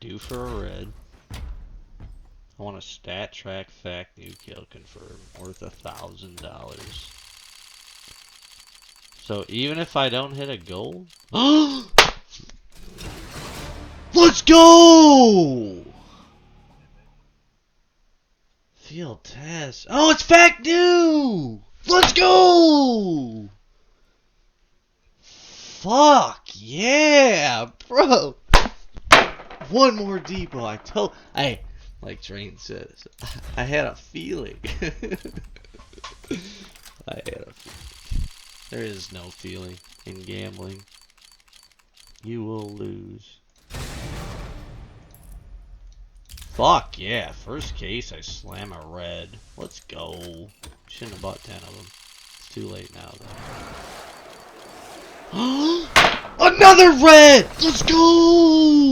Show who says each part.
Speaker 1: Due for a red. I want a stat track fact new kill confirm worth $1,000. So even if I don't hit a gold, let's go! Field test. Oh, it's fact new! Let's go! Fuck yeah, bro! One more depot. Like Train says, I had a feeling. I had a feeling. There is no feeling in gambling. You will lose. Fuck yeah, first case I slam a red. Let's go. Shouldn't have bought 10 of them. It's too late now though. Another red! Let's go!